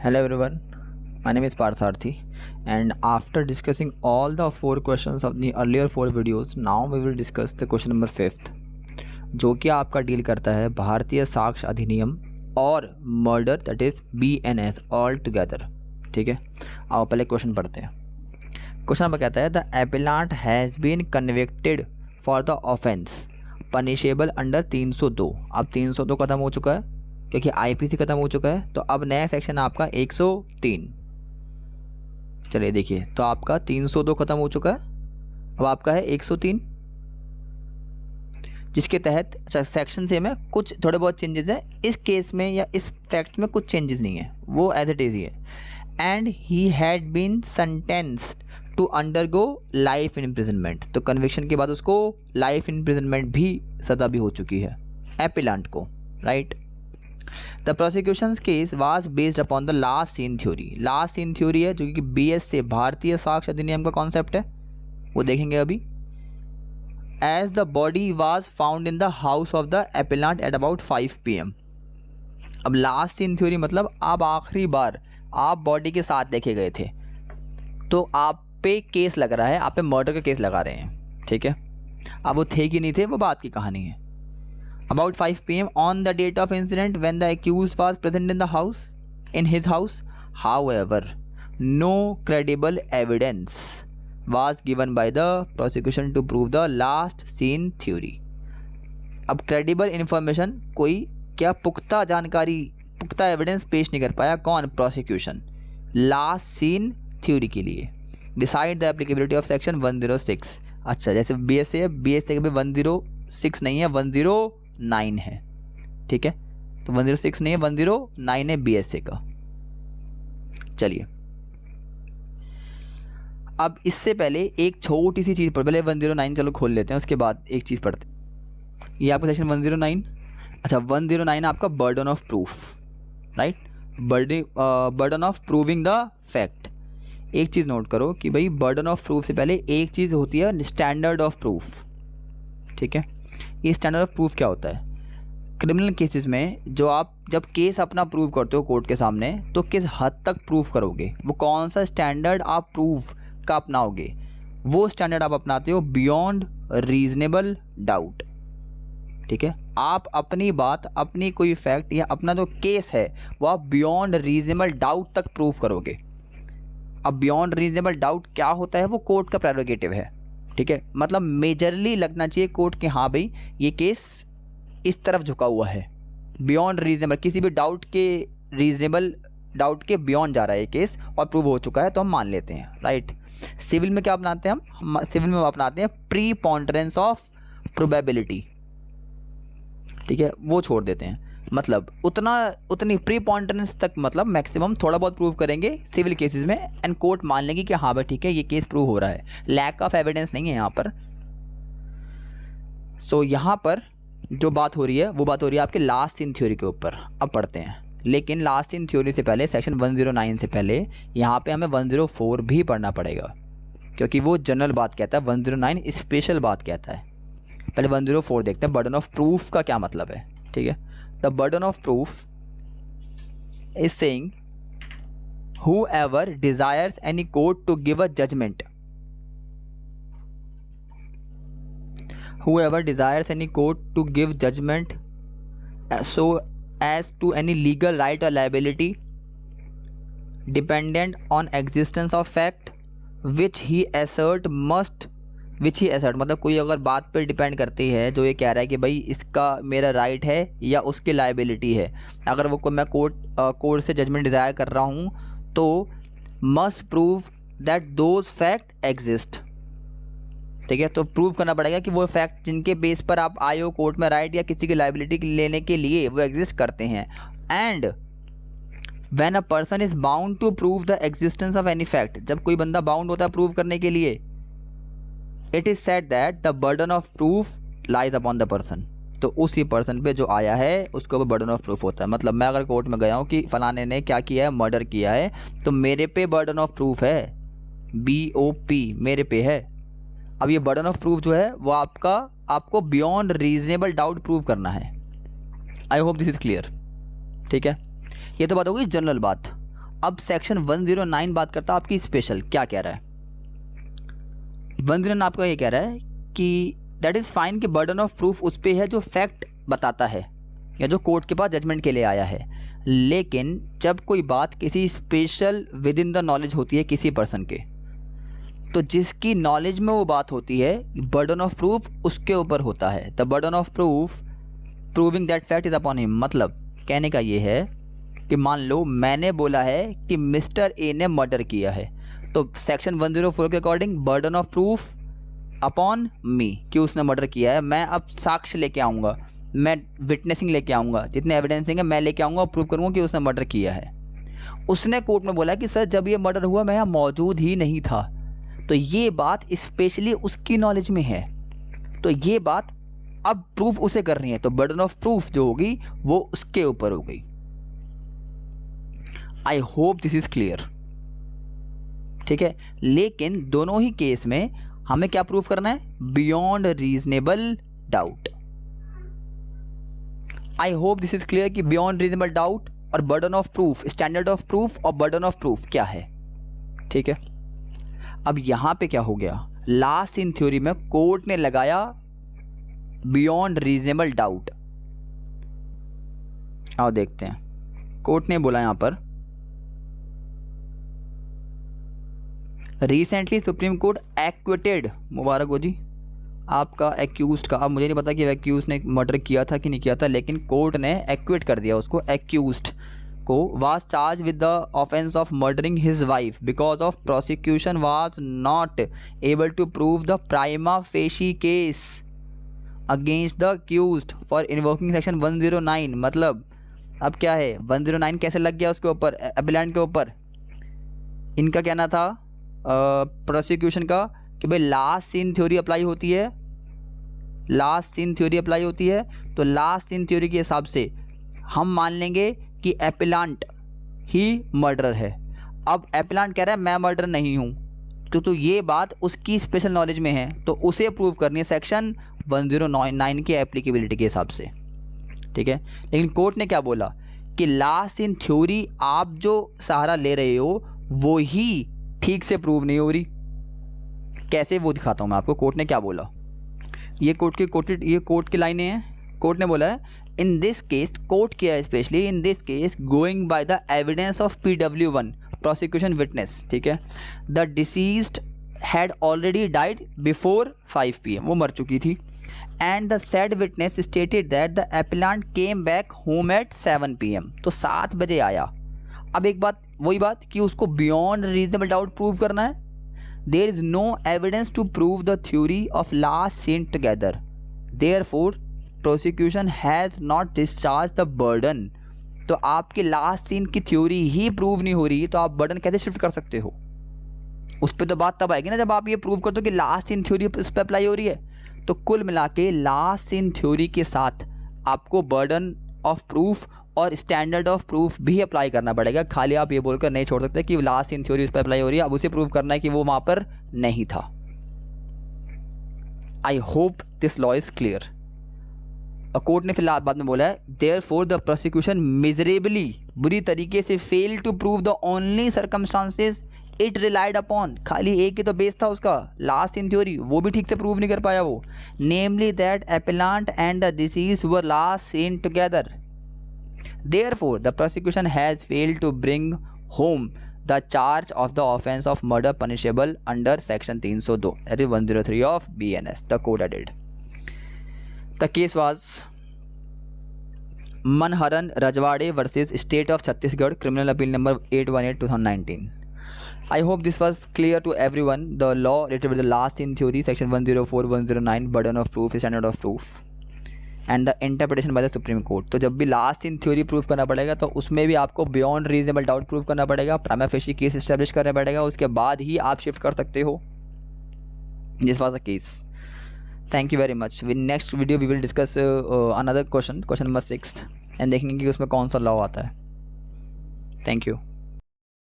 Hello everyone, my name is Partharthi, and after discussing all the 4 questions of the earlier 4 videos, now we will discuss the question number 5th, जो कि आपका deal करता है भारतीय साक्ष्य अधिनियम और murder, that is BNS all together. ठीक है, आओ पहले क्वेश्चन पढ़ते हैं। क्वेश्चन नंबर कहता है the appellant has been convicted for the offence punishable under 302। अब 302 खत्म हो चुका है क्योंकि IPC खत्म हो चुका है, तो अब नया सेक्शन आपका 103। चलिए देखिए, तो आपका 302 खत्म हो चुका है, अब आपका है 103, जिसके तहत सेक्शन से में कुछ थोड़े बहुत चेंजेस हैं। इस केस में या इस फैक्ट में कुछ चेंजेस नहीं है, वो एज इट इज़ ही है। And he had been sentenced to undergo life imprisonment, तो कन्विक्शन के बाद उसको लाइफ इम्प्रिजनमेंट भी सज़ा भी हो चुकी है एपिलांट को, right. The prosecution's case was based upon the last seen theory. Last seen theory है जो कि BS से भारतीय साक्ष्य अधिनियम का कॉन्सेप्ट है, वो देखेंगे अभी। As the body was found in the house of the appellant at about 5 PM। अब लास्ट सीन थ्योरी मतलब आप आखिरी बार आप बॉडी के साथ देखे गए थे, तो आप पे केस लग रहा है, आप पे मर्डर का केस लगा रहे हैं। ठीक है, अब वो थे कि नहीं थे वो बात की कहानी है। About 5 PM on the date of incident when the accused was present in his house. However, no credible evidence was given by the prosecution to prove the last scene theory. अब credible information कोई क्या पुख्ता जानकारी, पुख्ता evidence पेश नहीं कर पाया, कौन? प्रोसिक्यूशन लास्ट सीन थ्योरी के लिए। Decide the applicability of section 106। अच्छा, जैसे BS है, BS से कभी 106 नहीं है, 109 है। ठीक है, तो 106 नहीं है, 109 है BSA का। चलिए, अब इससे पहले एक छोटी सी चीज़ पहले 109 चलो खोल लेते हैं, उसके बाद एक चीज़ पढ़ते हैं। ये आपका सेक्शन 109। अच्छा, 109 आपका burden of proof, right, burden of proving the fact. एक चीज़ नोट करो कि भाई बर्डन ऑफ प्रूफ से पहले एक चीज़ होती है स्टैंडर्ड ऑफ प्रूफ। ठीक है, ये स्टैंडर्ड ऑफ प्रूफ क्या होता है? क्रिमिनल केसेस में जो आप जब केस अपना प्रूव करते हो कोर्ट के सामने, तो किस हद तक प्रूव करोगे, वो कौन सा स्टैंडर्ड आप प्रूफ का अपनाओगे, वो स्टैंडर्ड आप अपनाते हो बियॉन्ड रीजनेबल डाउट। ठीक है, आप अपनी बात, अपनी कोई फैक्ट या अपना जो केस है वो आप बियॉन्ड रीजनेबल डाउट तक प्रूव करोगे। अब बियॉन्ड रीजनेबल डाउट क्या होता है, वो कोर्ट का प्रेरोगेटिव है। ठीक है, मतलब मेजरली लगना चाहिए कोर्ट के, हाँ भाई ये केस इस तरफ झुका हुआ है, बियॉन्ड रीजनेबल, किसी भी डाउट के, रीजनेबल डाउट के बियॉन्ड जा रहा है ये केस और प्रूव हो चुका है, तो हम मान लेते हैं, राइट। सिविल में क्या अपनाते हैं हम? सिविल में अपनाते हैं प्रीपोंटरेंस ऑफ प्रोबेबिलिटी। ठीक है, वो छोड़ देते हैं, मतलब उतनी प्रीपोंटरेंस तक, मतलब मैक्सिमम थोड़ा बहुत प्रूव करेंगे सिविल केसेस में, एंड कोर्ट मान लेंगे कि हाँ भाई ठीक है ये केस प्रूव हो रहा है। लैक ऑफ एविडेंस नहीं है यहाँ पर। सो यहाँ पर जो बात हो रही है वो बात हो रही है आपके लास्ट सीन थ्योरी के ऊपर। अब पढ़ते हैं, लेकिन लास्ट सीन थ्योरी से पहले, सेक्शन 109 से पहले यहाँ पे हमें 104 भी पढ़ना पड़ेगा, क्योंकि वो जनरल बात कहता है, 109 स्पेशल बात कहता है। पहले 104 देखते हैं, बर्डन ऑफ प्रूफ का क्या मतलब है। ठीक है, the burden of proof is saying whoever desires any court to give a judgment, whoever desires any court to give judgment so as to any legal right or liability dependent on existence of fact which he assert मतलब कोई अगर बात पे depend करती है, जो ये कह रहा है कि भाई इसका मेरा राइट है या उसकी लाइबिलिटी है, अगर वो मैं कोर्ट से जजमेंट डिज़ायर कर रहा हूँ, तो must prove that those fact exist. ठीक है, तो प्रूव करना पड़ेगा कि वो फैक्ट जिनके बेस पर आप आए हो कोर्ट में राइट या किसी की लाइबिलिटी लेने के लिए, वो एग्जिस्ट करते हैं। And when a person is bound to prove the existence of any fact, जब कोई बंदा बाउंड होता है प्रूव करने के लिए, it is said that the burden of proof lies upon the person, तो उसी पर्सन पे जो आया है उसके ऊपर बर्डन ऑफ प्रूफ होता है। मतलब मैं अगर कोर्ट में गया हूँ कि फलाने ने क्या किया है, मर्डर किया है, तो मेरे पे बर्डन ऑफ प्रूफ है, BOP मेरे पे है। अब ये बर्डन ऑफ प्रूफ जो है वो आपको बियॉन्ड रीजनेबल डाउट प्रूव करना है। I hope this is clear. ठीक है, ये तो बात हो गई जनरल बात। अब सेक्शन 109 बात करता है आपकी स्पेशल, क्या कह रहा है 109 आपका ये कह रहा है कि दैट इज़ फाइन कि बर्डन ऑफ प्रूफ उस पर है जो फैक्ट बताता है या जो कोर्ट के पास जजमेंट के लिए आया है। लेकिन जब कोई बात किसी special with in the knowledge होती है किसी पर्सन के, तो जिसकी नॉलेज में वो बात होती है बर्डन ऑफ प्रूफ उसके ऊपर होता है। The burden of proof proving that fact is upon him. मतलब कहने का ये है कि मान लो मैंने बोला है कि मिस्टर ए ने मर्डर किया है, तो सेक्शन 104 के according burden of proof upon मी कि उसने मर्डर किया है। मैं अब साक्ष्य लेके आऊँगा, मैं विटनेसिंग लेके आऊँगा, जितने एविडेंसिंग है मैं लेके आऊँगा और प्रूव करूँगा कि उसने मर्डर किया है। उसने कोर्ट में बोला कि सर जब ये मर्डर हुआ मैं यहाँ मौजूद ही नहीं था, तो ये बात स्पेशली उसकी नॉलेज में है, तो ये बात अब प्रूफ उसे करनी है, तो बर्डन ऑफ प्रूफ जो होगी वो उसके ऊपर हो गई। I hope this is clear, ठीक है। लेकिन दोनों ही केस में हमें क्या प्रूफ करना है, beyond reasonable doubt. I hope this is clear कि बियॉन्ड रीजनेबल डाउट और burden of proof, standard of proof और बर्डन ऑफ प्रूफ क्या है, ठीक है। अब यहां पे क्या हो गया, लास्ट इन थ्योरी में कोर्ट ने लगाया बियॉन्ड रीजनेबल डाउट। आओ देखते हैं, कोर्ट ने बोला यहां पर रिसेंटली सुप्रीम कोर्ट एक्विटेड, मुबारक हो जी आपका एक्यूज्ड का। अब मुझे नहीं पता कि एक्यूज ने मर्डर किया था कि नहीं किया था, लेकिन कोर्ट ने एक्विट कर दिया उसको, एक्यूज्ड को। Was charge with the offence of murdering his wife because of prosecution was not able to prove the prima facie case against the accused for invoking section 109। मतलब अब क्या है, 109 कैसे लग गया उसके ऊपर, एपेलेंट के ऊपर। इनका कहना था प्रोसिक्यूशन का कि भाई लास्ट सीन थ्योरी अप्लाई होती है, लास्ट सीन थ्योरी अप्लाई होती है, तो लास्ट सीन थ्योरी के हिसाब से हम मान लेंगे कि एपेलेंट ही मर्डर है। अब एपेलेंट कह रहा है मैं मर्डर नहीं हूँ, तो ये बात उसकी स्पेशल नॉलेज में है, तो उसे प्रूव करनी है सेक्शन 109 की एप्लीकेबिलिटी के हिसाब से, ठीक है। लेकिन कोर्ट ने क्या बोला कि लास्ट इन थ्योरी आप जो सहारा ले रहे हो वो ही ठीक से प्रूव नहीं हो रही। कैसे, वो दिखाता हूँ मैं आपको। कोर्ट ने क्या बोला, ये कोर्ट की लाइनें हैं। कोर्ट ने बोला है इन दिस केस, कोर्ट किया है specially in this case going by the evidence of PW1 prosecution witness, ठीक है, the deceased had already died before 5 PM, वो मर चुकी थी। And the said witness stated that the appellant came back home at 7 PM, तो 7 बजे आया। अब एक बात, वही बात कि उसको बियॉन्ड रीजनेबल डाउट प्रूव करना है। There is no evidence to prove the theory of last seen together, therefore prosecution has not discharge the burden. तो आपकी लास्ट सीन की थ्योरी ही प्रूव नहीं हो रही, तो आप बर्डन कैसे शिफ्ट कर सकते हो उस पर। तो बात तब आएगी ना जब आप ये प्रूव कर दो कि लास्ट सीन थ्योरी उस पर अप्लाई हो रही है। तो कुल मिला के लास्ट सीन थ्योरी के साथ आपको बर्डन ऑफ प्रूफ और स्टैंडर्ड ऑफ प्रूफ भी अप्लाई करना पड़ेगा। खाली आप ये बोलकर नहीं छोड़ सकते कि लास्ट सीन थ्योरी उस पर अप्लाई हो रही है, अब उसे प्रूव करना है कि वो वहाँ पर नहीं था। I hope this law is clear. Court ने फिलहाल बाद में बोला है देयरफॉर द प्रोसिक्यूशन मिजरेबली, बुरी तरीके से fail to prove the only circumstances it relied upon. खाली एक ही तो बेस था उसका, लास्ट इन थ्योरी, वो भी ठीक से प्रूव नहीं कर पाया वो। Namely that appellant and the deceased were last seen together, therefore the prosecution has failed to bring home the charge of the offence of murder punishable under section 302 that is 103 of BNS the code added. The case was Manharan Rajwade versus State of Chhattisgarh, Criminal Appeal number 818/2019. I hope this was clear to everyone. The law related with the last in theory, section 104, 109, burden of proof, standard of proof, and the interpretation by the Supreme Court. तो जब भी last in theory prove करना पड़ेगा तो उसमें भी आपको beyond reasonable doubt prove करना पड़ेगा, प्राइमा फेशी केस इस्टेब्लिश करना पड़ेगा, उसके बाद ही आप शिफ्ट कर सकते हो। This was the case. Thank you very much. With next video we will discuss another question number 6 and देखेंगे कि उसमें कौन सा लॉ आता है। Thank you.